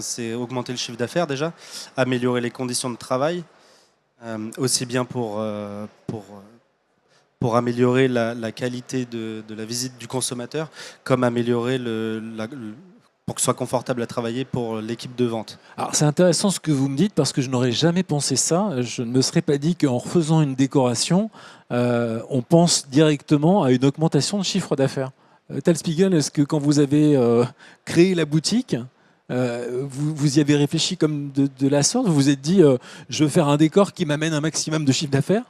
c'est augmenter le chiffre d'affaires déjà, améliorer les conditions de travail, aussi bien pour améliorer la qualité de la visite du consommateur, comme améliorer pour que ce soit confortable à travailler pour l'équipe de vente. Alors c'est intéressant ce que vous me dites parce que je n'aurais jamais pensé ça. Je ne me serais pas dit qu'en refaisant une décoration, on pense directement à une augmentation de chiffre d'affaires. Tal Spiegel, est-ce que quand vous avez créé la boutique, vous y avez réfléchi comme de la sorte? Vous vous êtes dit, je veux faire un décor qui m'amène un maximum de chiffre d'affaires?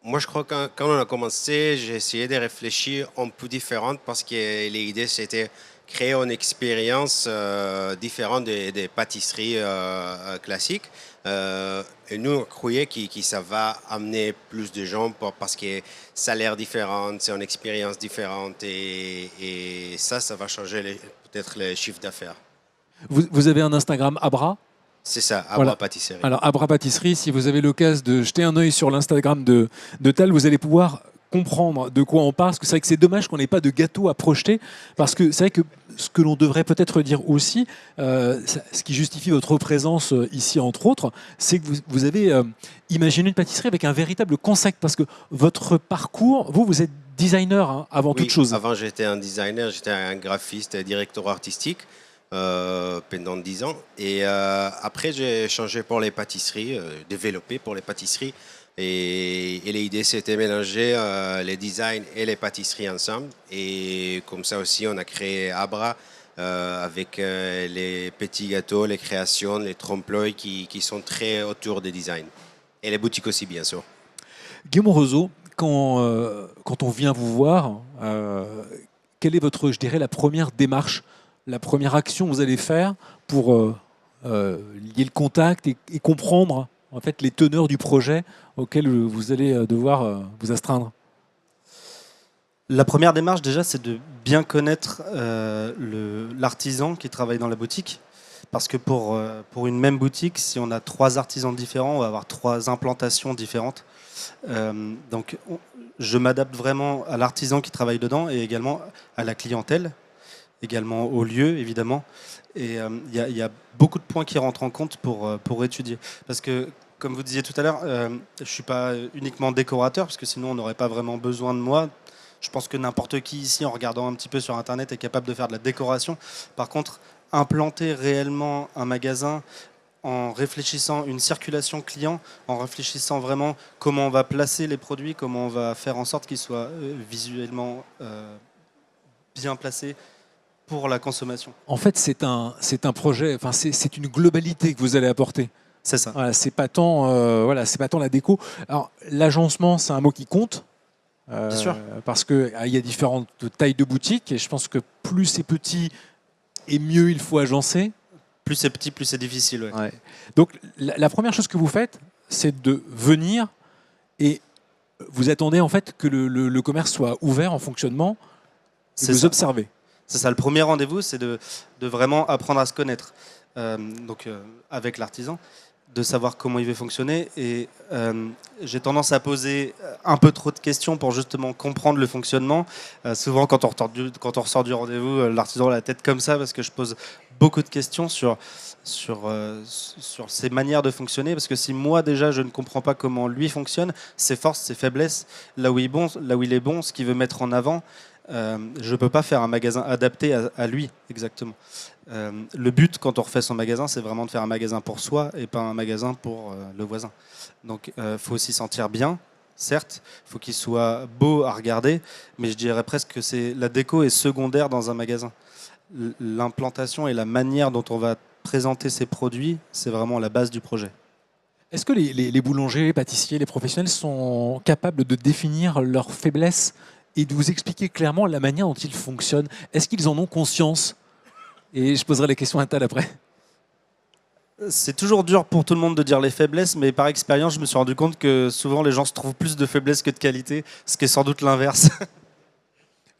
Moi, je crois que quand on a commencé, j'ai essayé de réfléchir un peu différente parce que l'idée, c'était créer une expérience différente des pâtisseries classiques. Et nous, on croyait que ça va amener plus de gens parce que ça a l'air différent, c'est une expérience différente et ça va changer peut-être les chiffres d'affaires. Vous avez un Instagram Abra? C'est ça, Abra Voilà. Pâtisserie. Alors, Abra Pâtisserie, si vous avez l'occasion de jeter un œil sur l'Instagram de Tal, vous allez pouvoir comprendre de quoi on parle. Parce que c'est vrai que c'est dommage qu'on n'ait pas de gâteau à projeter. Parce que c'est vrai que ce que l'on devrait peut-être dire aussi, ce qui justifie votre présence ici, entre autres, c'est que vous avez imaginé une pâtisserie avec un véritable concept. Parce que votre parcours, vous êtes designer hein, avant toute chose. Avant, j'étais un designer, j'étais un graphiste, directeur artistique. Pendant 10 ans. Et après, j'ai changé pour les pâtisseries, développé pour les pâtisseries. Et l'idée, c'était mélanger les designs et les pâtisseries ensemble. Et comme ça aussi, on a créé Abra avec les petits gâteaux, les créations, les trompe-l'œil qui sont très autour des designs. Et les boutiques aussi, bien sûr. Guillaume Roseau, quand on vient vous voir, quelle est votre, je dirais, la première démarche, la première action que vous allez faire pour lier le contact et comprendre en fait, les teneurs du projet auquel vous allez devoir vous astreindre? La première démarche, déjà, c'est de bien connaître l'artisan qui travaille dans la boutique. Parce que pour une même boutique, si on a 3 artisans différents, on va avoir 3 implantations différentes. Donc, je m'adapte vraiment à l'artisan qui travaille dedans et également à la clientèle, également au lieu, évidemment. Et il y a beaucoup de points qui rentrent en compte pour étudier. Parce que, comme vous disiez tout à l'heure, je ne suis pas uniquement décorateur, parce que sinon on n'aurait pas vraiment besoin de moi. Je pense que n'importe qui ici, en regardant un petit peu sur Internet, est capable de faire de la décoration. Par contre, implanter réellement un magasin en réfléchissant une circulation client, en réfléchissant vraiment comment on va placer les produits, comment on va faire en sorte qu'ils soient visuellement bien placés pour la consommation. En fait, c'est un projet, enfin, c'est une globalité que vous allez apporter. C'est ça. Voilà, c'est pas tant la déco. Alors, l'agencement, c'est un mot qui compte. Bien sûr. Parce qu'il y a différentes tailles de boutiques et je pense que plus c'est petit et mieux il faut agencer. Plus c'est petit, plus c'est difficile. Ouais. Ouais. Donc la première chose que vous faites, c'est de venir et vous attendez en fait que le commerce soit ouvert en fonctionnement et vous observez. C'est ça, le premier rendez-vous, c'est de vraiment apprendre à se connaître avec l'artisan, de savoir comment il va fonctionner. Et j'ai tendance à poser un peu trop de questions pour justement comprendre le fonctionnement. Souvent, quand on ressort du rendez-vous, l'artisan a la tête comme ça parce que je pose beaucoup de questions sur ses manières de fonctionner. Parce que si moi, déjà, je ne comprends pas comment lui fonctionne, ses forces, ses faiblesses, là où il est bon, ce qu'il veut mettre en avant, je ne peux pas faire un magasin adapté à lui, exactement. Le but, quand on refait son magasin, c'est vraiment de faire un magasin pour soi et pas un magasin pour le voisin. Donc, il faut s'y sentir bien, certes. Il faut qu'il soit beau à regarder, mais je dirais presque que la déco est secondaire dans un magasin. L'implantation et la manière dont on va présenter ses produits, c'est vraiment la base du projet. Est-ce que les boulangers, les pâtissiers, les professionnels sont capables de définir leurs faiblesses et de vous expliquer clairement la manière dont ils fonctionnent? Est-ce qu'ils en ont conscience? Et je poserai les questions à Tal après. C'est toujours dur pour tout le monde de dire les faiblesses, mais par expérience, je me suis rendu compte que souvent les gens se trouvent plus de faiblesses que de qualités, ce qui est sans doute l'inverse.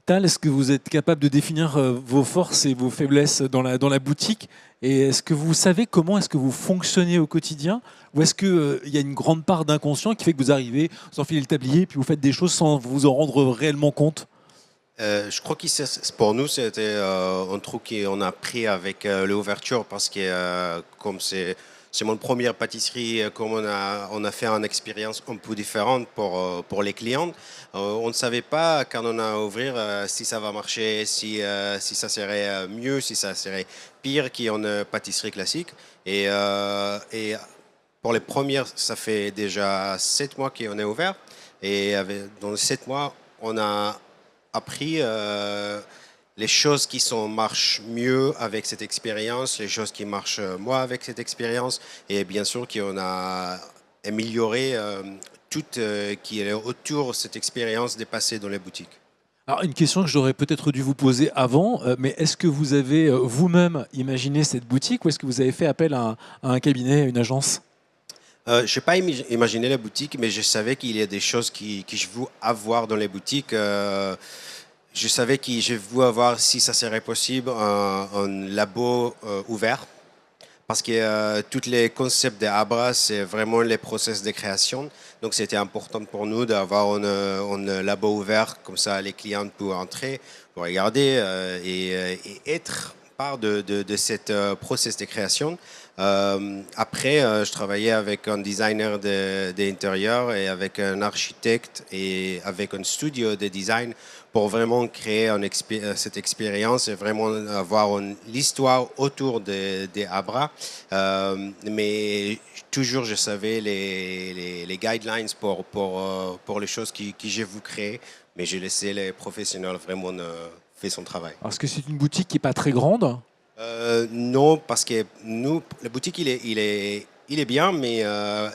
Tal, est-ce que vous êtes capable de définir vos forces et vos faiblesses dans la boutique? Et est-ce que vous savez comment est-ce que vous fonctionnez au quotidien? Ou est-ce qu'il y a une grande part d'inconscient qui fait que vous arrivez, vous enfilez le tablier, puis vous faites des choses sans vous en rendre réellement compte? Je crois que pour nous, c'était un truc qu'on a pris avec l'ouverture parce que comme c'est mon première pâtisserie, comme on a fait une expérience un peu différente pour les clients, on ne savait pas quand on a ouvert si ça va marcher, si ça serait mieux, si ça serait pire qu'une pâtisserie classique. Et pour les premières, ça fait déjà 7 mois qu'on est ouvert. Et dans les 7 mois, on a appris les choses marchent mieux avec cette expérience, les choses qui marchent moins avec cette expérience, et bien sûr qu'on a amélioré tout qui est autour de cette expérience dépassée dans les boutiques. Alors, une question que j'aurais peut-être dû vous poser avant, mais est-ce que vous avez vous-même imaginé cette boutique ou est-ce que vous avez fait appel à un cabinet, à une agence? Je n'ai pas imaginé la boutique, mais je savais qu'il y a des choses que je veux avoir dans les boutiques. Je savais que je voulais avoir, si ça serait possible, un labo ouvert. Parce que tous les concepts de Abra, c'est vraiment les process de création. Donc, c'était important pour nous d'avoir un labo ouvert. Comme ça, les clients peuvent entrer, pour regarder et être part de cette process de création. Après, je travaillais avec un designer d'intérieur et avec un architecte et avec un studio de design pour vraiment créer cette expérience et vraiment avoir l'histoire autour des Abra. Mais toujours, je savais les guidelines pour les choses que je veux créer, mais j'ai laissé les professionnels vraiment faire son travail. Parce que c'est une boutique qui n'est pas très grande. Non, parce que nous, la boutique, il est bien, mais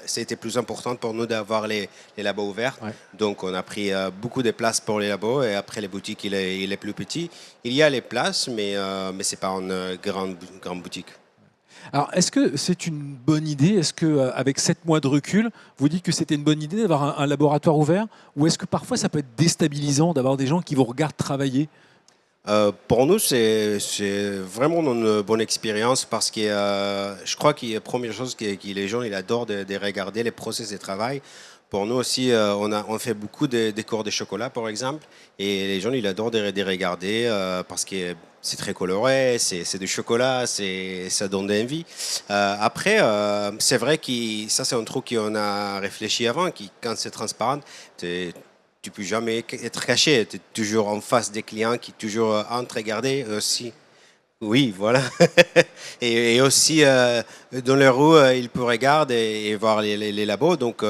c'était plus important pour nous d'avoir les labos ouverts. Ouais. Donc, on a pris beaucoup de places pour les labos et après, les boutiques, il est plus petit. Il y a les places, mais ce n'est pas une grande boutique. Alors, est-ce que c'est une bonne idée? Est-ce qu'avec 7 mois de recul, vous dites que c'était une bonne idée d'avoir un laboratoire ouvert? Ou est-ce que parfois ça peut être déstabilisant d'avoir des gens qui vous regardent travailler? Pour nous, c'est vraiment une bonne expérience parce que je crois que la première chose que les gens ils adorent de regarder les process de travail. Pour nous aussi, on fait beaucoup de cours de chocolat, par exemple, et les gens ils adorent de regarder parce que c'est très coloré, c'est du chocolat, ça donne envie. Après, c'est vrai que ça c'est un truc qu'on a réfléchi avant, que quand c'est transparent, tu peux jamais être caché. Tu es toujours en face des clients qui toujours entrent regarder aussi. Oui, voilà. et aussi, dans les roues, ils peuvent regarder et voir les labos. Donc,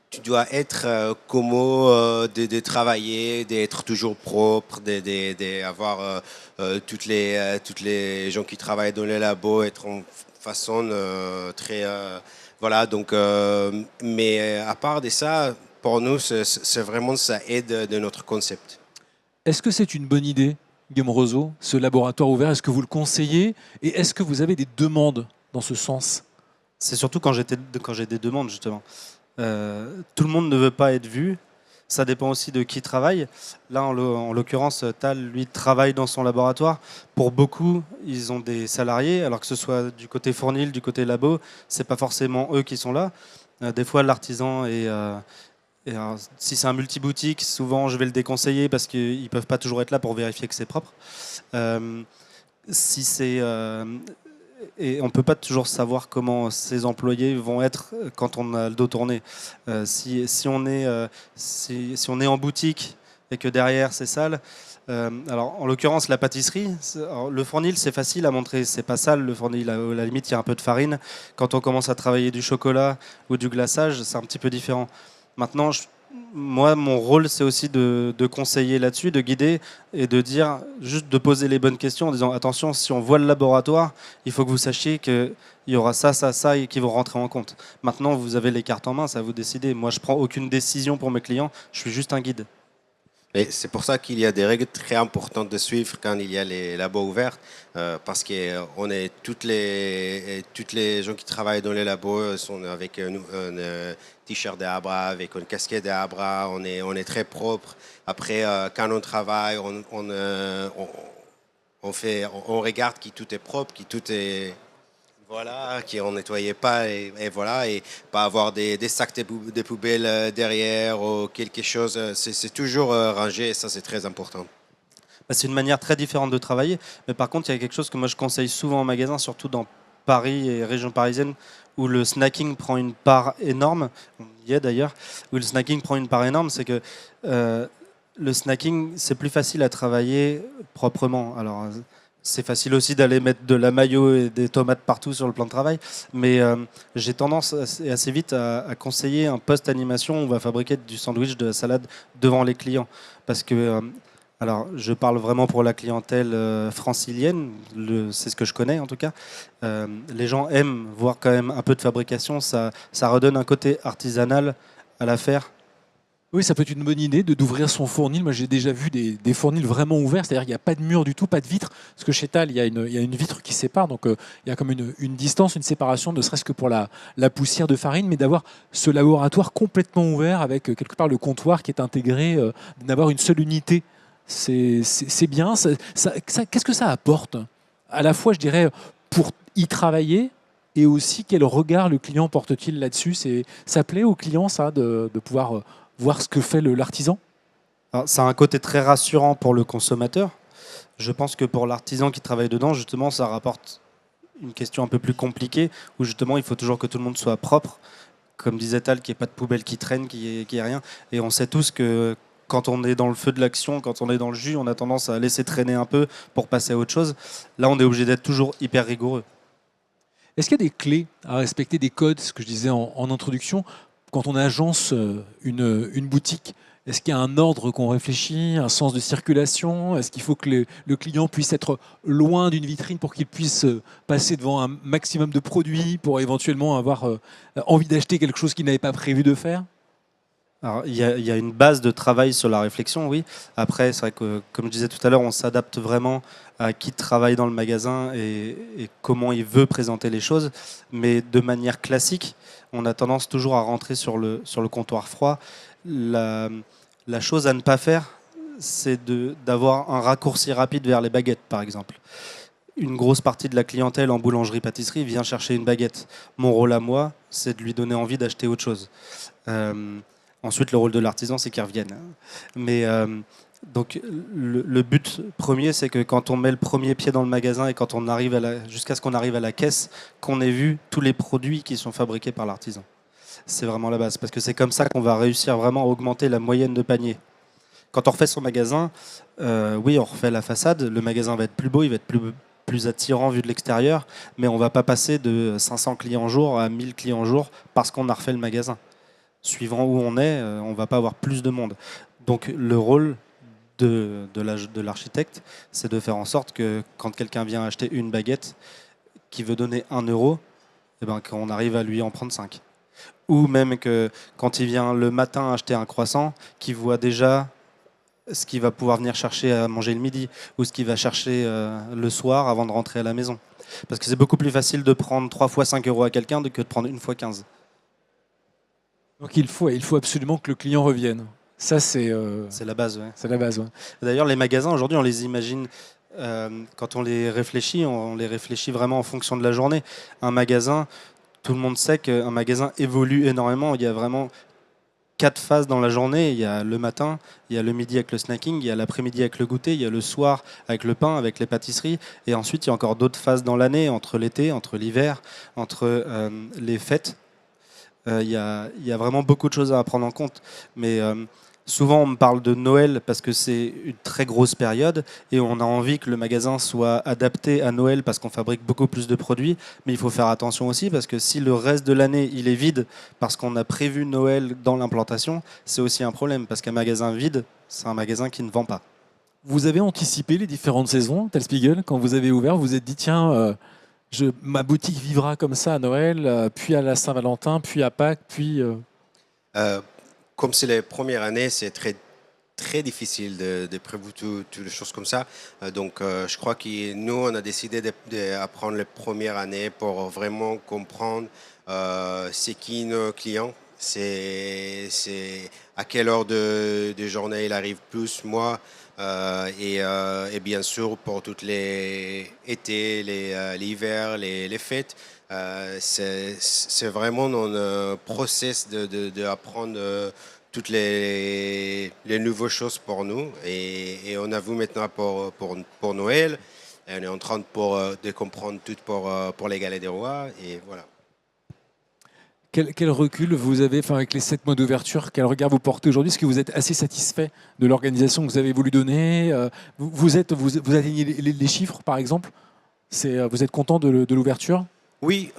tu dois être commode de travailler, d'être toujours propre, d'avoir toutes les gens qui travaillent dans les labos, être en façon très... voilà, donc, mais à part de ça, pour nous, c'est vraiment ça aide de notre concept. Est-ce que c'est une bonne idée, Guillaume Roseau, ce laboratoire ouvert? Est-ce que vous le conseillez? Et est-ce que vous avez des demandes dans ce sens? C'est surtout quand j'ai des demandes, justement. Tout le monde ne veut pas être vu. Ça dépend aussi de qui travaille. Là, en l'occurrence, Tal, lui, travaille dans son laboratoire. Pour beaucoup, ils ont des salariés, alors que ce soit du côté fournil, du côté labo, c'est pas forcément eux qui sont là. Des fois, l'artisan si c'est un multi-boutique, souvent je vais le déconseiller parce qu'ils ne peuvent pas toujours être là pour vérifier que c'est propre. Si c'est et on ne peut pas toujours savoir comment ces employés vont être quand on a le dos tourné. Si on est en boutique et que derrière c'est sale, alors en l'occurrence la pâtisserie, le fournil c'est facile à montrer, c'est pas sale le fournil, à la limite il y a un peu de farine. Quand on commence à travailler du chocolat ou du glaçage, c'est un petit peu différent. Maintenant, moi, mon rôle, c'est aussi de conseiller là-dessus, de guider et de dire, juste de poser les bonnes questions en disant attention, si on voit le laboratoire, il faut que vous sachiez qu'il y aura ça, ça, ça et qui vont rentrer en compte. Maintenant, vous avez les cartes en main, ça vous décidez. Moi, je prends aucune décision pour mes clients, je suis juste un guide. Et c'est pour ça qu'il y a des règles très importantes de suivre quand il y a les labos ouverts, parce que toutes les gens qui travaillent dans les labos sont avec un t-shirt d'Abra, avec une casquette d'Abra, on est très propre. Après, quand on travaille, on regarde que tout est propre, que tout est Voilà, qui on nettoyait pas et voilà, et pas avoir des sacs de poubelles derrière ou quelque chose. C'est toujours rangé et ça c'est très important. Bah, c'est une manière très différente de travailler, mais par contre, il y a quelque chose que moi je conseille souvent en magasin, surtout dans Paris et région parisienne, où le snacking prend une part énorme. On y est d'ailleurs, où le snacking prend une part énorme, c'est que euh, le snacking, c'est plus facile à travailler proprement. Alors, c'est facile aussi d'aller mettre de la mayo et des tomates partout sur le plan de travail, mais j'ai tendance assez vite à conseiller un post-animation où on va fabriquer du sandwich, de la salade devant les clients. Parce que alors, je parle vraiment pour la clientèle francilienne, c'est ce que je connais en tout cas. Les gens aiment voir quand même un peu de fabrication, ça redonne un côté artisanal à l'affaire. Oui, ça peut être une bonne idée d'ouvrir son fournil. Moi, j'ai déjà vu des fournils vraiment ouverts, c'est-à-dire qu'il n'y a pas de mur du tout, pas de vitre. Parce que chez Tal, il y a une vitre qui sépare, donc il y a comme une distance, une séparation, ne serait-ce que pour la poussière de farine, mais d'avoir ce laboratoire complètement ouvert avec quelque part le comptoir qui est intégré, d'avoir une seule unité. C'est bien. Qu'est-ce que ça apporte à la fois, je dirais, pour y travailler et aussi quel regard le client porte-t-il là-dessus? Ça plaît au client, ça, de pouvoir voir ce que fait l'artisan? Alors, ça a un côté très rassurant pour le consommateur. Je pense que pour l'artisan qui travaille dedans, justement, ça rapporte une question un peu plus compliquée, où justement, il faut toujours que tout le monde soit propre. Comme disait Tal, qu'il n'y ait pas de poubelle qui traîne, qu'il n'y ait rien. Et on sait tous que quand on est dans le feu de l'action, quand on est dans le jus, on a tendance à laisser traîner un peu pour passer à autre chose. Là, on est obligé d'être toujours hyper rigoureux. Est-ce qu'il y a des clés à respecter, des codes, ce que je disais en introduction, quand on agence une boutique? Est-ce qu'il y a un ordre qu'on réfléchit, un sens de circulation? Est-ce qu'il faut que le client puisse être loin d'une vitrine pour qu'il puisse passer devant un maximum de produits pour éventuellement avoir envie d'acheter quelque chose qu'il n'avait pas prévu de faire? Alors, il y a une base de travail sur la réflexion, oui. Après, c'est vrai que, comme je disais tout à l'heure, on s'adapte vraiment à qui travaille dans le magasin et comment il veut présenter les choses. Mais de manière classique, on a tendance toujours à rentrer sur le comptoir froid. La, la chose à ne pas faire, c'est d'avoir un raccourci rapide vers les baguettes, par exemple. Une grosse partie de la clientèle en boulangerie-pâtisserie vient chercher une baguette. Mon rôle à moi, c'est de lui donner envie d'acheter autre chose. Euh, Ensuite, le rôle de l'artisan, c'est qu'il revienne. Mais donc, le but premier, c'est que quand on met le premier pied dans le magasin et quand on arrive jusqu'à ce qu'on arrive à la caisse, qu'on ait vu tous les produits qui sont fabriqués par l'artisan. C'est vraiment la base, parce que c'est comme ça qu'on va réussir vraiment à augmenter la moyenne de panier. Quand on refait son magasin, oui, on refait la façade, le magasin va être plus beau, il va être plus attirant vu de l'extérieur, mais on ne va pas passer de 500 clients jour à 1000 clients jour parce qu'on a refait le magasin. Suivant où on est, on ne va pas avoir plus de monde. Donc le rôle de l'architecte, c'est de faire en sorte que quand quelqu'un vient acheter une baguette, qui veut donner 1 euro, eh ben, qu'on arrive à lui en prendre 5. Ou même que quand il vient le matin acheter un croissant, qu'il voit déjà ce qu'il va pouvoir venir chercher à manger le midi, ou ce qu'il va chercher le soir avant de rentrer à la maison. Parce que c'est beaucoup plus facile de prendre 3 fois 5 euros à quelqu'un que de prendre 1 fois 15. Donc il faut absolument que le client revienne. Ça, C'est la base, ouais. c'est la base. Ouais. D'ailleurs, les magasins, aujourd'hui, on les imagine, quand on les réfléchit vraiment en fonction de la journée. Un magasin, tout le monde sait qu'un magasin évolue énormément. Il y a vraiment 4 phases dans la journée. Il y a le matin, il y a le midi avec le snacking, il y a l'après-midi avec le goûter, il y a le soir avec le pain, avec les pâtisseries. Et ensuite, il y a encore d'autres phases dans l'année, entre l'été, entre l'hiver, entre les fêtes. Il y a vraiment beaucoup de choses à prendre en compte. Mais souvent, on me parle de Noël parce que c'est une très grosse période et on a envie que le magasin soit adapté à Noël parce qu'on fabrique beaucoup plus de produits. Mais il faut faire attention aussi parce que si le reste de l'année, il est vide parce qu'on a prévu Noël dans l'implantation, c'est aussi un problème parce qu'un magasin vide, c'est un magasin qui ne vend pas. Vous avez anticipé les différentes saisons, Tel Spiegel, quand vous avez ouvert, vous vous êtes dit, tiens, ma boutique vivra comme ça à Noël, puis à la Saint-Valentin, puis à Pâques, puis... Euh, Comme c'est les premières années, c'est très difficile de prévoir toutes les choses comme ça. Je crois que nous, on a décidé d'apprendre les premières années pour vraiment comprendre c'est qui nos clients, c'est à quelle heure de journée il arrive plus, moi, et bien sûr pour toutes les étés, l'hiver, les fêtes. C'est vraiment un process d'apprendre toutes les nouvelles choses pour nous. Et on avoue maintenant pour Noël. Et on est en train de comprendre tout pour les Galets des Rois. Et voilà. Quel recul vous avez, enfin, avec les 7 mois d'ouverture, quel regard vous portez aujourd'hui? Est-ce que vous êtes assez satisfait de l'organisation que vous avez voulu donner? Vous atteignez les chiffres, par exemple? Vous êtes content de l'ouverture? Oui,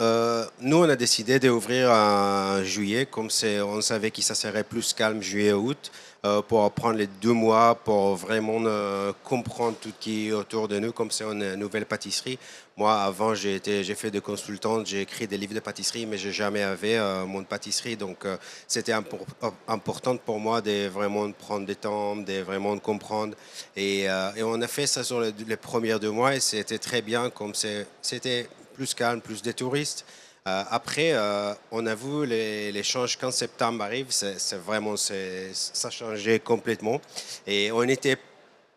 nous on a décidé d'ouvrir en juillet, on savait que ça serait plus calme juillet-août, pour prendre les 2 mois pour vraiment comprendre tout ce qui est autour de nous, comme c'est une nouvelle pâtisserie. Moi, avant, j'ai fait des consultantes, j'ai écrit des livres de pâtisserie, mais j'ai jamais avait mon pâtisserie, donc c'était important pour moi de vraiment prendre du temps, de vraiment comprendre. Et on a fait ça sur les premiers 2 mois et c'était très bien, comme c'était plus calme, plus des touristes. Après, on avoue les changes quand septembre arrive, ça a changé complètement. Et on était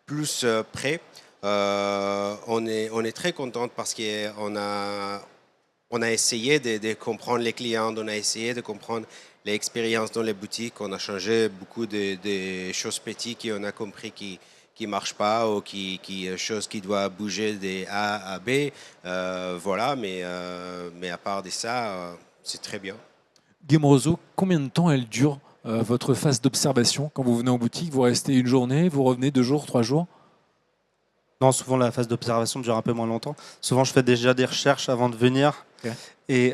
plus prêts. On est très content parce on a essayé de comprendre les clients, on a essayé de comprendre l'expérience dans les boutiques. On a changé beaucoup de choses petites et on a compris qui marche pas ou chose qui doit bouger des A à B. Voilà, mais à part de ça, c'est très bien. Guillaume Roseau, combien de temps elle dure, votre phase d'observation? Quand vous venez en boutique, vous restez une journée, vous revenez 2 jours, 3 jours? Non, souvent la phase d'observation dure un peu moins longtemps. Souvent, je fais déjà des recherches avant de venir. Ok. Et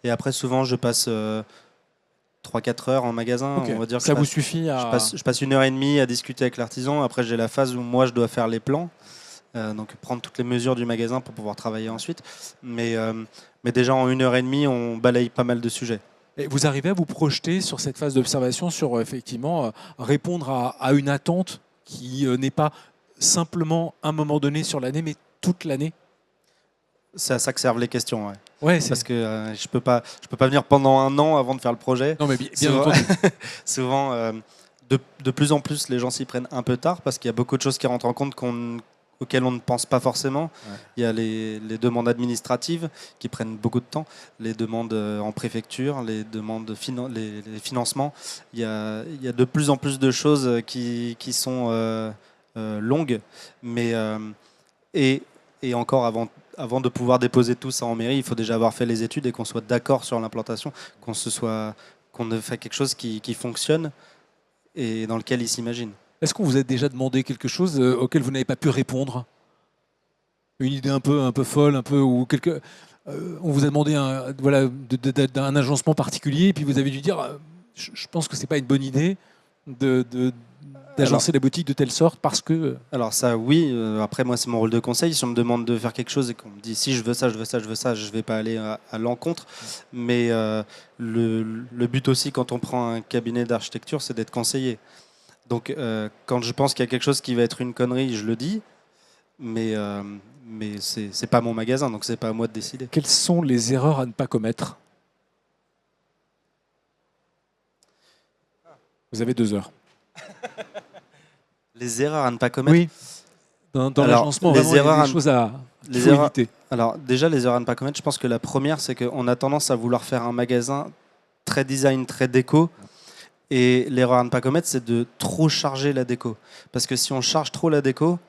après, souvent, je passe 3-4 heures en magasin. Ok. On va dire que Ça vous suffit à... je passe 1 heure et demie à discuter avec l'artisan. Après, j'ai la phase où moi, je dois faire les plans. Donc, prendre toutes les mesures du magasin pour pouvoir travailler ensuite. Mais déjà, en 1 heure et demie, on balaye pas mal de sujets. Et vous arrivez à vous projeter sur cette phase d'observation, sur effectivement répondre à une attente qui n'est pas simplement un moment donné sur l'année, mais toute l'année? C'est à ça que servent les questions. Ouais. Ouais, Parce que je peux pas venir pendant un an avant de faire le projet. Non, mais bien Souvent, entendu. souvent, de plus en plus, les gens s'y prennent un peu tard parce qu'il y a beaucoup de choses qui rentrent en compte auxquelles on ne pense pas forcément. Ouais. Il y a les demandes administratives qui prennent beaucoup de temps, les demandes en préfecture, les demandes les financements. Il y a de plus en plus de choses qui sont longues, mais et encore avant de pouvoir déposer tout ça en mairie, il faut déjà avoir fait les études et qu'on soit d'accord sur l'implantation, qu'on ait fait quelque chose qui fonctionne et dans lequel ils s'imaginent. Est-ce qu'on vous a déjà demandé quelque chose auquel vous n'avez pas pu répondre? Une idée un peu folle, ou on vous a demandé un agencement particulier, et puis vous avez dû dire je pense que c'est pas une bonne idée d'agencer la boutique de telle sorte parce que... Alors ça, oui. Après, moi, c'est mon rôle de conseil. Si on me demande de faire quelque chose et qu'on me dit si je veux ça, je veux ça, je veux ça, je ne vais pas aller à l'encontre. Mais le but aussi, quand on prend un cabinet d'architecture, c'est d'être conseillé. Donc, quand je pense qu'il y a quelque chose qui va être une connerie, je le dis. Mais c'est pas mon magasin, donc c'est pas à moi de décider. Quelles sont les erreurs à ne pas commettre? Vous avez 2 heures. Les erreurs à ne pas commettre. Oui. Dans l'agencement, vraiment, il y a des choses qu'il faut éviter. Alors déjà, les erreurs à ne pas commettre, je pense que la première, c'est qu'on a tendance à vouloir faire un magasin très design, très déco. Et l'erreur à ne pas commettre, c'est de trop charger la déco. Parce que si on charge trop la déco,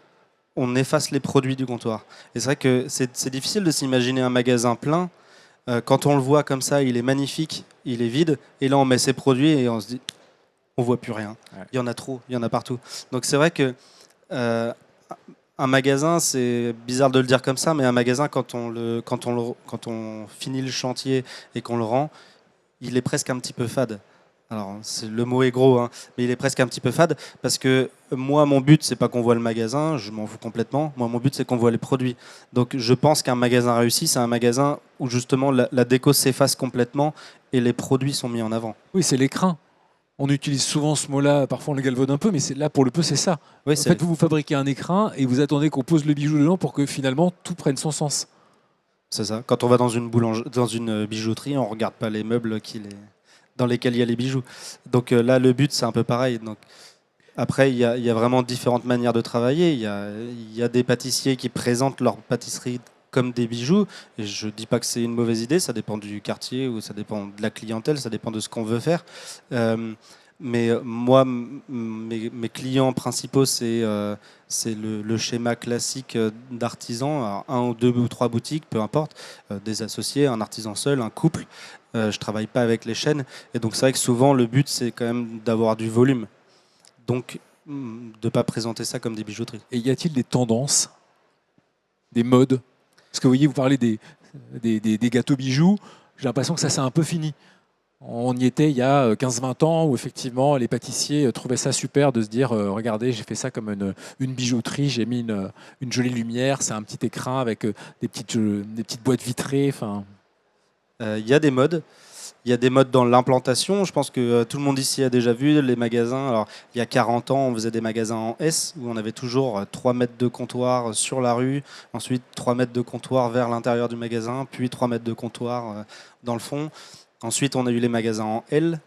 on efface les produits du comptoir. Et c'est vrai que c'est difficile de s'imaginer un magasin plein. Quand on le voit comme ça, il est magnifique, il est vide. Et là, on met ses produits et on se dit, on voit plus rien. Ouais. Il y en a trop, il y en a partout. Donc c'est vrai que un magasin, c'est bizarre de le dire comme ça, mais un magasin, quand on finit le chantier et qu'on le rend, il est presque un petit peu fade. Alors, le mot est gros, hein, mais il est presque un petit peu fade parce que moi, mon but, c'est pas qu'on voit le magasin, je m'en fous complètement. Moi, mon but, c'est qu'on voit les produits. Donc, je pense qu'un magasin réussi, c'est un magasin où justement la déco s'efface complètement et les produits sont mis en avant. Oui, c'est l'écrin. On utilise souvent ce mot-là, parfois on le galvaude un peu, mais là, pour le peu, c'est ça. Oui, en fait, vous fabriquez un écrin et vous attendez qu'on pose le bijou dedans pour que finalement tout prenne son sens. C'est ça. Quand on va dans une bijouterie, on ne regarde pas les meubles dans lesquels il y a les bijoux. Donc là, le but, c'est un peu pareil. Donc, après, il y a vraiment différentes manières de travailler. Il y a des pâtissiers qui présentent leur pâtisserie comme des bijoux. Et je ne dis pas que c'est une mauvaise idée, ça dépend du quartier ou ça dépend de la clientèle, ça dépend de ce qu'on veut faire. Mais moi, mes clients principaux, c'est le schéma classique d'artisan, alors, un ou deux ou trois boutiques, peu importe, des associés, un artisan seul, un couple. Je ne travaille pas avec les chaînes. Et donc c'est vrai que souvent, le but, c'est quand même d'avoir du volume. Donc, de ne pas présenter ça comme des bijouteries. Et y a-t-il des tendances, des modes? Parce que vous voyez, vous parlez des gâteaux bijoux, j'ai l'impression que ça c'est un peu fini. On y était il y a 15-20 ans où effectivement les pâtissiers trouvaient ça super de se dire regardez, j'ai fait ça comme une bijouterie, j'ai mis une jolie lumière, c'est un petit écrin avec des petites boîtes vitrées. Enfin, Il y a des modes. Il y a des modes dans l'implantation. Je pense que tout le monde ici a déjà vu les magasins. Alors, il y a 40 ans, on faisait des magasins en S où on avait toujours 3 mètres de comptoir sur la rue, ensuite 3 mètres de comptoir vers l'intérieur du magasin, puis 3 mètres de comptoir dans le fond. Ensuite, on a eu les magasins en L.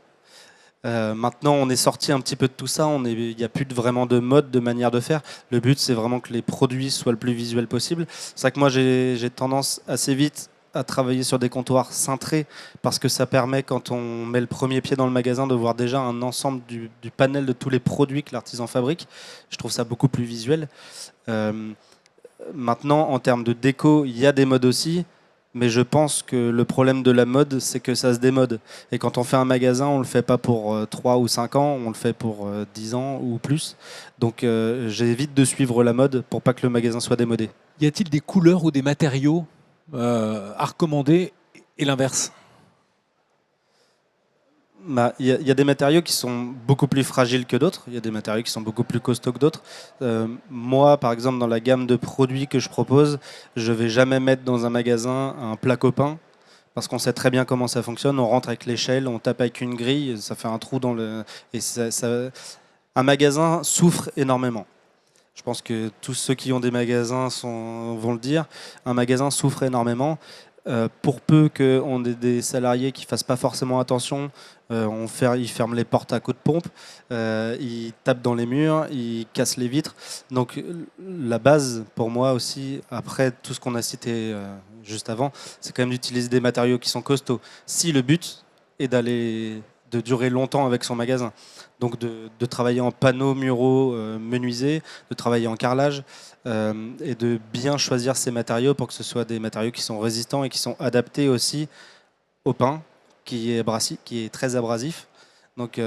Maintenant, on est sorti un petit peu de tout ça. Il n'y a plus vraiment de mode, de manière de faire. Le but, c'est vraiment que les produits soient le plus visuels possible. C'est vrai que moi, j'ai tendance assez vite à travailler sur des comptoirs cintrés parce que ça permet, quand on met le premier pied dans le magasin, de voir déjà un ensemble du panel de tous les produits que l'artisan fabrique. Je trouve ça beaucoup plus visuel. Maintenant, en termes de déco, il y a des modes aussi. Mais je pense que le problème de la mode, c'est que ça se démode. Et quand on fait un magasin, on ne le fait pas pour 3 ou 5 ans, on le fait pour 10 ans ou plus. Donc j'évite de suivre la mode pour pas que le magasin soit démodé. y a-t-il des couleurs ou des matériaux à recommander et l'inverse? Il y a des matériaux qui sont beaucoup plus fragiles que d'autres, il y a des matériaux qui sont beaucoup plus costauds que d'autres. Moi, par exemple, dans la gamme de produits que je propose, je ne vais jamais mettre dans un magasin un placo peint, parce qu'on sait très bien comment ça fonctionne. On rentre avec l'échelle, on tape avec une grille, ça fait un trou dans le... Et un magasin souffre énormément. Je pense que tous ceux qui ont des magasins vont le dire. Un magasin souffre énormément. Pour peu qu'on ait des salariés qui ne fassent pas forcément attention, ils ferment les portes à coups de pompe, ils tapent dans les murs, ils cassent les vitres. Donc la base pour moi aussi, après tout ce qu'on a cité juste avant, c'est quand même d'utiliser des matériaux qui sont costauds. Si le but est de durer longtemps avec son magasin, donc de travailler en panneaux muraux menuisés, de travailler en carrelage, et de bien choisir ces matériaux pour que ce soit des matériaux qui sont résistants et qui sont adaptés aussi au pain, qui est très abrasif. Donc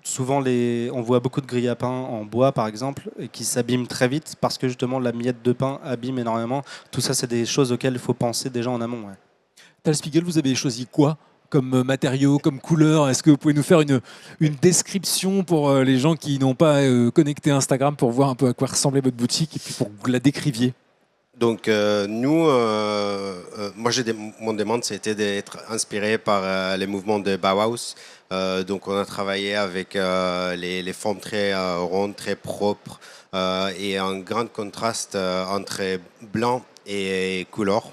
souvent, on voit beaucoup de grilles à pain en bois, par exemple, et qui s'abîment très vite parce que justement la miette de pain abîme énormément. Tout ça, c'est des choses auxquelles il faut penser déjà en amont. Ouais. Tal Spiegel, vous avez choisi quoi comme matériaux, comme couleurs? Est-ce que vous pouvez nous faire une description pour les gens qui n'ont pas connecté Instagram pour voir un peu à quoi ressemblait votre boutique et puis pour que vous la décriviez? Donc nous, mon demande, c'était d'être inspiré par les mouvements de Bauhaus. Donc on a travaillé avec les formes très rondes, très propres et un grand contraste entre blanc et couleur.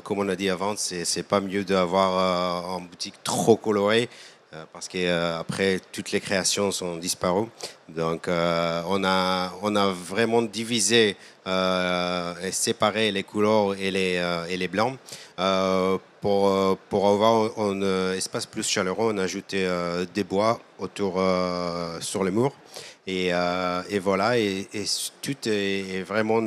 Comme on a dit avant, c'est pas mieux d'avoir en boutique trop coloré parce qu'après toutes les créations sont disparues. Donc on a vraiment divisé et séparé les couleurs et les blancs. Pour avoir un espace plus chaleureux, on a ajouté des bois autour sur les murs. Et voilà, et tout est vraiment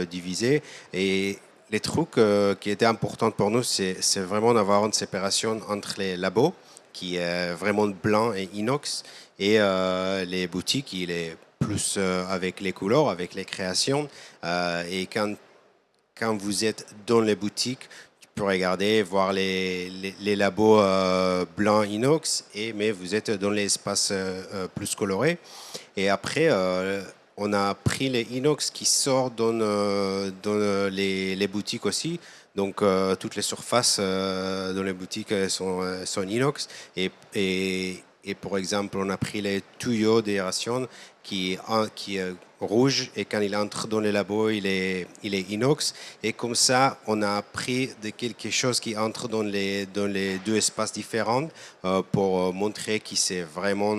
divisé. Et les trucs qui étaient importants pour nous, c'est vraiment d'avoir une séparation entre les labos, qui est vraiment blanc et inox, et les boutiques, il est plus avec les couleurs, avec les créations. Et quand vous êtes dans les boutiques, tu peux regarder, voir les labos blancs inox, mais vous êtes dans l'espace plus coloré. Et après, on a pris les inox qui sortent dans les boutiques aussi. Donc, toutes les surfaces dans les boutiques sont inox. Et pour exemple, on a pris les tuyaux d'aération qui est rouge, et quand il entre dans les labos, il est inox. Et comme ça, on a pris de quelque chose qui entre dans les deux espaces différents pour montrer que c'est vraiment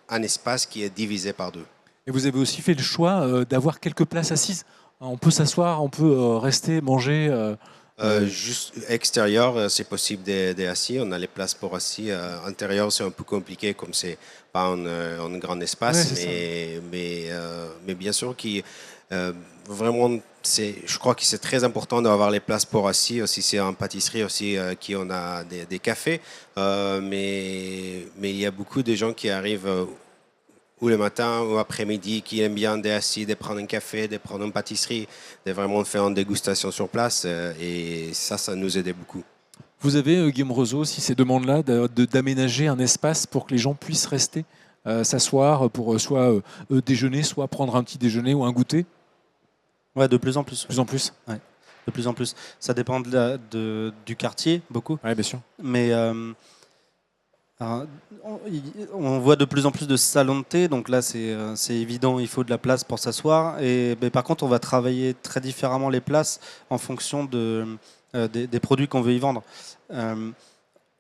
un espace qui est divisé par deux. Et vous avez aussi fait le choix d'avoir quelques places assises On peut s'asseoir, on peut rester, manger. Juste extérieur, c'est possible des assis. On a les places pour assis. Intérieur, c'est un peu compliqué comme c'est pas un grand espace. Ouais, Mais bien sûr, vraiment, je crois que c'est très important d'avoir les places pour assis. Aussi, c'est en pâtisserie aussi qui on a des cafés. Mais il y a beaucoup de gens qui arrivent ou le matin ou après-midi qui aiment bien des assis, de prendre un café, de prendre une pâtisserie, de vraiment faire une dégustation sur place. Et ça nous aidait beaucoup. Vous avez, Guillaume Rezeau, aussi ces demandes-là d'aménager un espace pour que les gens puissent rester, s'asseoir pour soit déjeuner, soit prendre un petit déjeuner ou un goûter? Ouais, de plus en plus. De plus en plus. Ouais, de plus en plus. Ça dépend du quartier, beaucoup. Oui, bien sûr. Mais alors, on voit de plus en plus de salons de thé, donc là c'est évident, il faut de la place pour s'asseoir. Mais par contre, on va travailler très différemment les places en fonction des produits qu'on veut y vendre.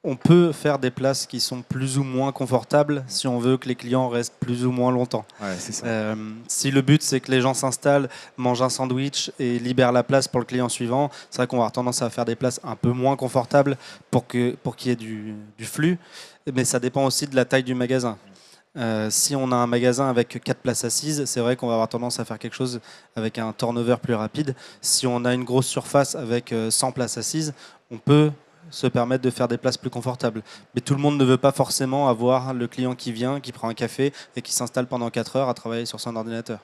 On peut faire des places qui sont plus ou moins confortables si on veut que les clients restent plus ou moins longtemps. Ouais, c'est ça. Si le but c'est que les gens s'installent, mangent un sandwich et libèrent la place pour le client suivant, c'est vrai qu'on va avoir tendance à faire des places un peu moins confortables pour qu'il y ait du flux. Mais ça dépend aussi de la taille du magasin. Si on a un magasin avec 4 places assises, c'est vrai qu'on va avoir tendance à faire quelque chose avec un turnover plus rapide. Si on a une grosse surface avec 100 places assises, on peut se permettre de faire des places plus confortables. Mais tout le monde ne veut pas forcément avoir le client qui vient, qui prend un café et qui s'installe pendant 4 heures à travailler sur son ordinateur.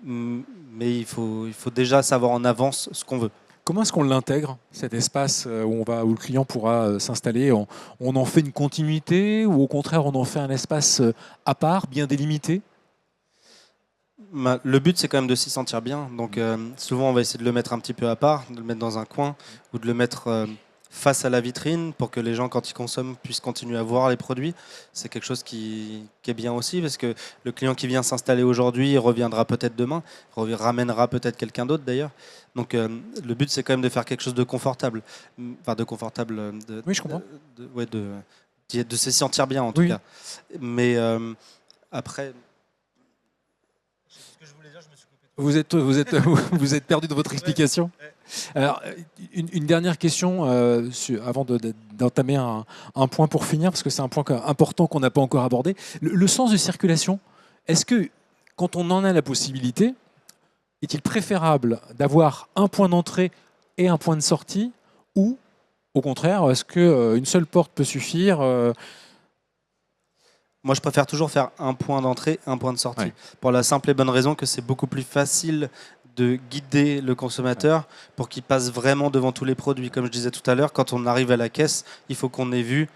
Mais il faut déjà savoir en avance ce qu'on veut. Comment est-ce qu'on l'intègre, cet espace où le client pourra s'installer? On en fait une continuité ou au contraire on en fait un espace à part, bien délimité? Le but, c'est quand même de s'y sentir bien. Donc, souvent, on va essayer de le mettre un petit peu à part, de le mettre dans un coin ou de le mettre face à la vitrine pour que les gens, quand ils consomment, puissent continuer à voir les produits. C'est quelque chose qui est bien aussi parce que le client qui vient s'installer aujourd'hui, il reviendra peut-être demain, ramènera peut-être quelqu'un d'autre d'ailleurs. Donc, le but, c'est quand même de faire quelque chose de confortable. Enfin, de confortable. Oui, je comprends. De se sentir bien en tout cas. Mais après. Vous êtes perdu dans votre explication. Alors, une dernière question avant d'entamer un point pour finir, parce que c'est un point important qu'on n'a pas encore abordé. Le sens de circulation, est-ce que, quand on en a la possibilité, est-il préférable d'avoir un point d'entrée et un point de sortie, ou, au contraire, est-ce qu'une seule porte peut suffire Moi, je préfère toujours faire un point d'entrée, un point de sortie. Ouais. Pour la simple et bonne raison que c'est beaucoup plus facile de guider le consommateur pour qu'il passe vraiment devant tous les produits. Comme je disais tout à l'heure, quand on arrive à la caisse, il faut qu'on ait vu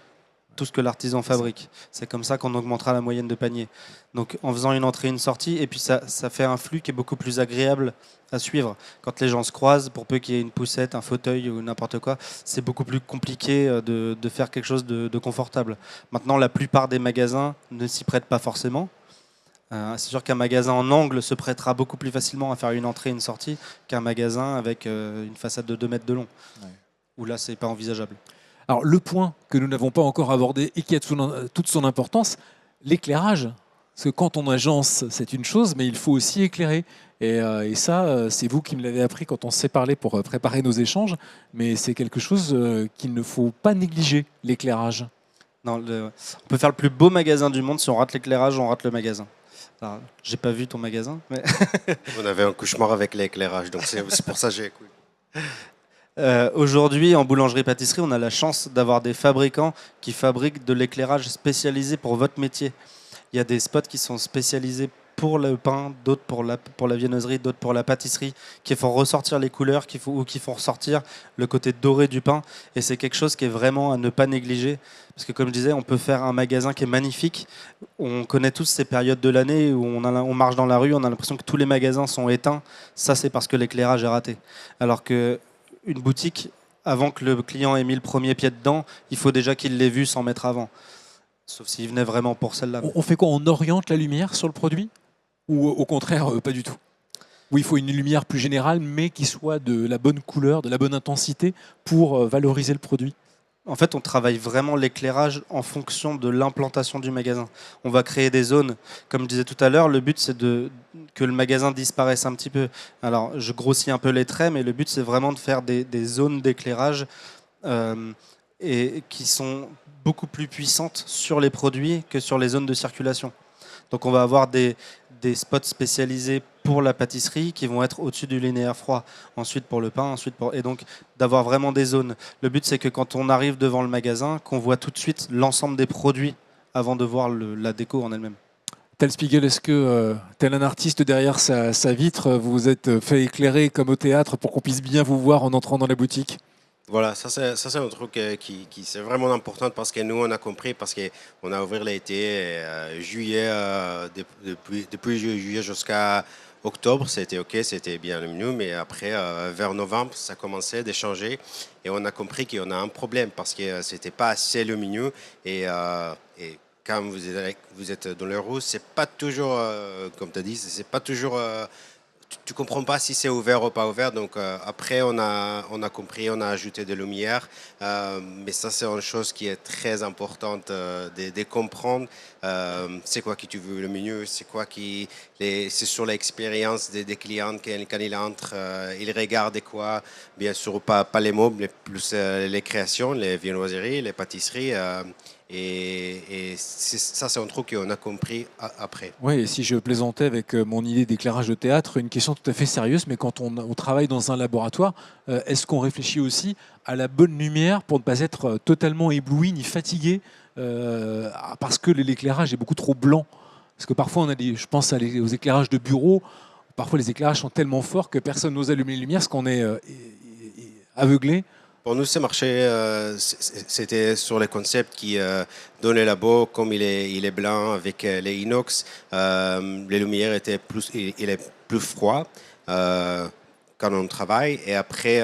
tout ce que l'artisan fabrique. C'est comme ça qu'on augmentera la moyenne de panier. Donc en faisant une entrée et une sortie, et puis ça fait un flux qui est beaucoup plus agréable à suivre. Quand les gens se croisent, pour peu qu'il y ait une poussette, un fauteuil ou n'importe quoi, c'est beaucoup plus compliqué de faire quelque chose de confortable. Maintenant, la plupart des magasins ne s'y prêtent pas forcément. C'est sûr qu'un magasin en angle se prêtera beaucoup plus facilement à faire une entrée et une sortie qu'un magasin avec une façade de 2 mètres de long. Ouais. Où là, c'est pas envisageable. Alors, le point que nous n'avons pas encore abordé et qui a toute son importance, l'éclairage. Parce que quand on agence, c'est une chose, mais il faut aussi éclairer. Et ça, c'est vous qui me l'avez appris quand on s'est parlé pour préparer nos échanges. Mais c'est quelque chose qu'il ne faut pas négliger, l'éclairage. Non, on peut faire le plus beau magasin du monde. Si on rate l'éclairage, on rate le magasin. Alors, j'ai pas vu ton magasin. Mais On avait un cauchemar avec l'éclairage, donc c'est pour ça que j'ai écouté. Aujourd'hui, en boulangerie-pâtisserie, on a la chance d'avoir des fabricants qui fabriquent de l'éclairage spécialisé pour votre métier. Il y a des spots qui sont spécialisés pour le pain, d'autres pour la viennoiserie, d'autres pour la pâtisserie, qui font ressortir les couleurs, qui font ressortir le côté doré du pain. Et c'est quelque chose qui est vraiment à ne pas négliger. Parce que comme je disais, on peut faire un magasin qui est magnifique. On connaît tous ces périodes de l'année où on marche dans la rue, on a l'impression que tous les magasins sont éteints. Ça, c'est parce que l'éclairage est raté. Alors que une boutique, avant que le client ait mis le premier pied dedans, il faut déjà qu'il l'ait vu 100 mètres avant. Sauf s'il venait vraiment pour celle-là. On fait quoi? On oriente la lumière sur le produit? Ou au contraire, pas du tout? Ou il faut une lumière plus générale, mais qui soit de la bonne couleur, de la bonne intensité pour valoriser le produit? En fait, on travaille vraiment l'éclairage en fonction de l'implantation du magasin. On va créer des zones. Comme je disais tout à l'heure, le but, c'est que le magasin disparaisse un petit peu. Alors, je grossis un peu les traits, mais le but, c'est vraiment de faire des zones d'éclairage et qui sont beaucoup plus puissantes sur les produits que sur les zones de circulation. Donc, on va avoir des spots spécialisés pour la pâtisserie qui vont être au-dessus du linéaire froid, ensuite pour le pain, et donc d'avoir vraiment des zones. Le but, c'est que quand on arrive devant le magasin, qu'on voit tout de suite l'ensemble des produits avant de voir la déco en elle-même. Tel Spiegel, est-ce que, tel un artiste derrière sa vitre, vous vous êtes fait éclairer comme au théâtre pour qu'on puisse bien vous voir en entrant dans la boutique? Voilà, ça c'est un truc qui c'est vraiment important parce que nous on a compris parce qu'on a ouvert l'été juillet depuis juillet jusqu'à octobre, c'était ok, c'était bien le menu, mais après vers novembre ça commençait à changer et on a compris qu'on a un problème parce que c'était pas assez le menu et quand vous êtes dans le rouge, c'est pas toujours comme tu as dit, c'est pas toujours tu comprends pas si c'est ouvert ou pas ouvert. Donc après, on a compris, on a ajouté des lumières. Mais ça, c'est une chose qui est très importante de comprendre. C'est quoi qui tu veux le menu, c'est quoi c'est sur l'expérience des clients quand ils entrent, ils regardent quoi. Bien sûr, pas les meubles, mais plus les créations, les viennoiseries, les pâtisseries. Et ça, c'est un truc qu'on a compris après. Oui, et si je plaisantais avec mon idée d'éclairage de théâtre, une question tout à fait sérieuse, mais quand on travaille dans un laboratoire, est-ce qu'on réfléchit aussi à la bonne lumière pour ne pas être totalement ébloui ni fatigué parce que l'éclairage est beaucoup trop blanc? Parce que parfois, je pense aux éclairages de bureau, parfois les éclairages sont tellement forts que personne n'ose allumer les lumières parce qu'on est aveuglé. Pour nous, ce marché, c'était sur les concepts qui, dans les labos, comme il est blanc avec les inox, les lumières étaient il est plus froid quand on travaille. Et après,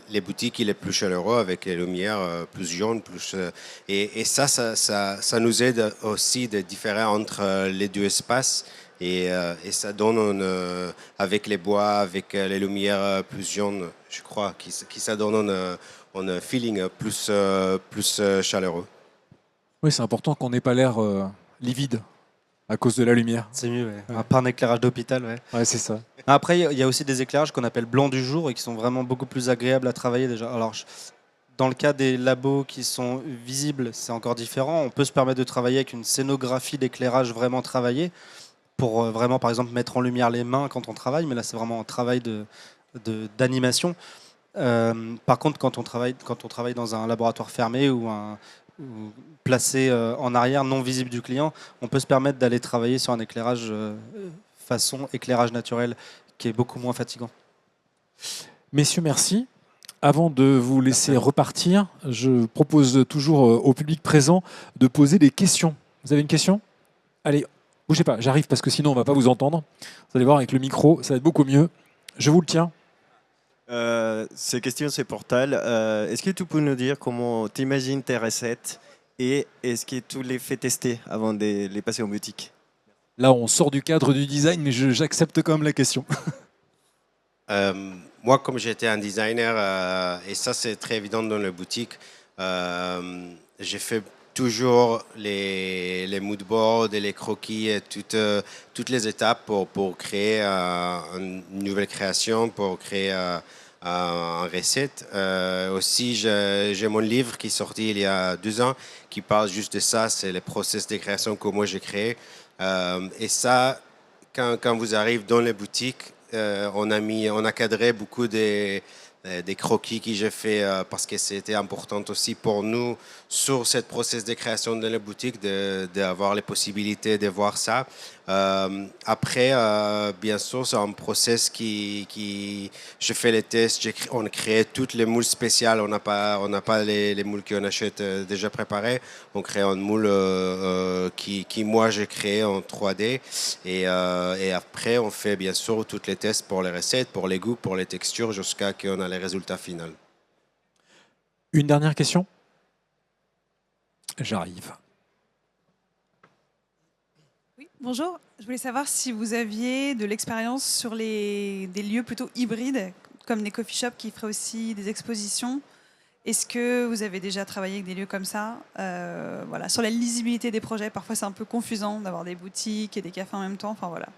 les boutiques, il est plus chaleureux avec les lumières plus jaunes. Et ça nous aide aussi de différer entre les deux espaces. Et ça donne, avec les bois, avec les lumières plus jaunes, je crois, qui ça donne un feeling plus chaleureux. Oui, c'est important qu'on n'ait pas l'air livide à cause de la lumière. C'est mieux, ouais. Pas un éclairage d'hôpital. Ouais. Ouais, c'est ça. Après, il y a aussi des éclairages qu'on appelle blancs du jour et qui sont vraiment beaucoup plus agréables à travailler déjà. Alors, dans le cas des labos qui sont visibles, c'est encore différent. On peut se permettre de travailler avec une scénographie d'éclairage vraiment travaillée pour vraiment, par exemple, mettre en lumière les mains quand on travaille. Mais là, c'est vraiment un travail d'animation. Par contre, quand on travaille dans un laboratoire fermé ou placé en arrière, non visible du client, on peut se permettre d'aller travailler sur un éclairage façon éclairage naturel qui est beaucoup moins fatigant. Messieurs, merci. Avant de vous laisser repartir, je propose toujours au public présent de poser des questions. Vous avez une question? Allez, bougez pas, j'arrive parce que sinon on ne va pas vous entendre. Vous allez voir avec le micro, ça va être beaucoup mieux. Je vous le tiens. Cette question, c'est pour Tal. Est-ce que tu peux nous dire comment tu imagines tes recettes et est-ce que tu les fais tester avant de les passer en boutique? Là, on sort du cadre du design, mais j'accepte quand même la question. Moi, comme j'étais un designer, et ça c'est très évident dans la boutique, j'ai fait toujours les mood boards et les croquis et toutes les étapes pour créer une nouvelle création, pour créer une recette. Aussi, j'ai mon livre qui est sorti il y a 2 ans qui parle juste de ça, c'est les process de création que moi j'ai créé. Et ça, quand vous arrivez dans les boutiques, on a cadré beaucoup des croquis que j'ai fait parce que c'était important aussi pour nous sur cette process de création de la boutique d'avoir les possibilités de voir ça. Après, bien sûr, c'est un process qui je fais les tests, on crée toutes les moules spéciales, on n'a pas les moules qu'on achète déjà préparés, on crée un moule qui moi j'ai créé en 3D et après on fait bien sûr tous les tests pour les recettes, pour les goûts, pour les textures jusqu'à qu'on a les résultats finaux. Une dernière question? J'arrive. Oui, bonjour. Je voulais savoir si vous aviez de l'expérience sur des lieux plutôt hybrides, comme des coffee shops qui feraient aussi des expositions. Est-ce que vous avez déjà travaillé avec des lieux comme ça? Voilà, sur la lisibilité des projets, parfois c'est un peu confusant d'avoir des boutiques et des cafés en même temps. Enfin, voilà.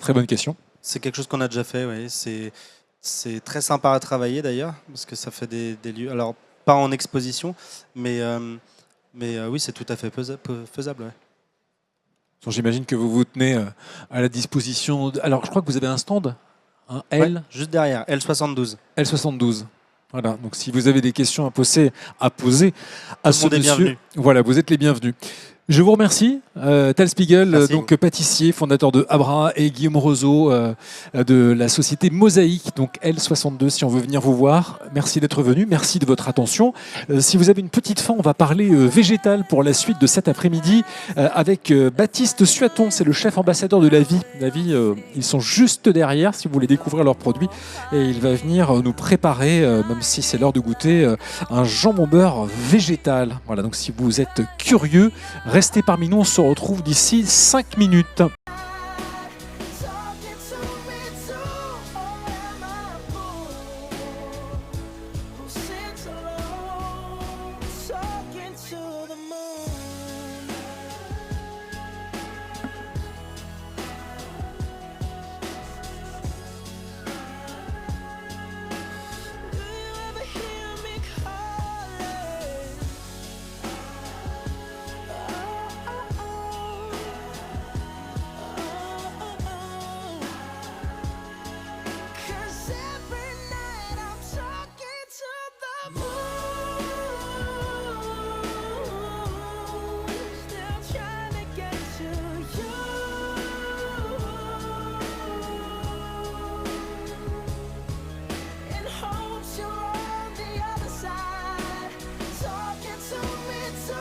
Très bonne question. C'est quelque chose qu'on a déjà fait, oui. C'est très sympa à travailler d'ailleurs, parce que ça fait des lieux. Alors, pas en exposition, mais oui, c'est tout à fait faisable. Ouais. Donc, j'imagine que vous vous tenez à la disposition. Alors, je crois que vous avez un stand, un Ouais, L, juste derrière, L72. L72. Voilà. Donc, si vous avez des questions à poser à Tout le ce monde est monsieur, bienvenu. voilà, vous êtes les bienvenus. Je vous remercie, Tal Spiegel, Merci. donc pâtissier, fondateur de Abra, et Guillaume Roseau de la société Mosaïque, donc L62, si on veut venir vous voir. Merci d'être venu, merci de votre attention. Si vous avez une petite faim, on va parler végétal pour la suite de cet après-midi avec Baptiste Suaton, c'est le chef ambassadeur de La Vie. La Vie, ils sont juste derrière si vous voulez découvrir leurs produits, et il va venir nous préparer, même si c'est l'heure de goûter, un jambon beurre végétal. Voilà, donc si vous êtes curieux, restez parmi nous, on se retrouve d'ici 5 minutes.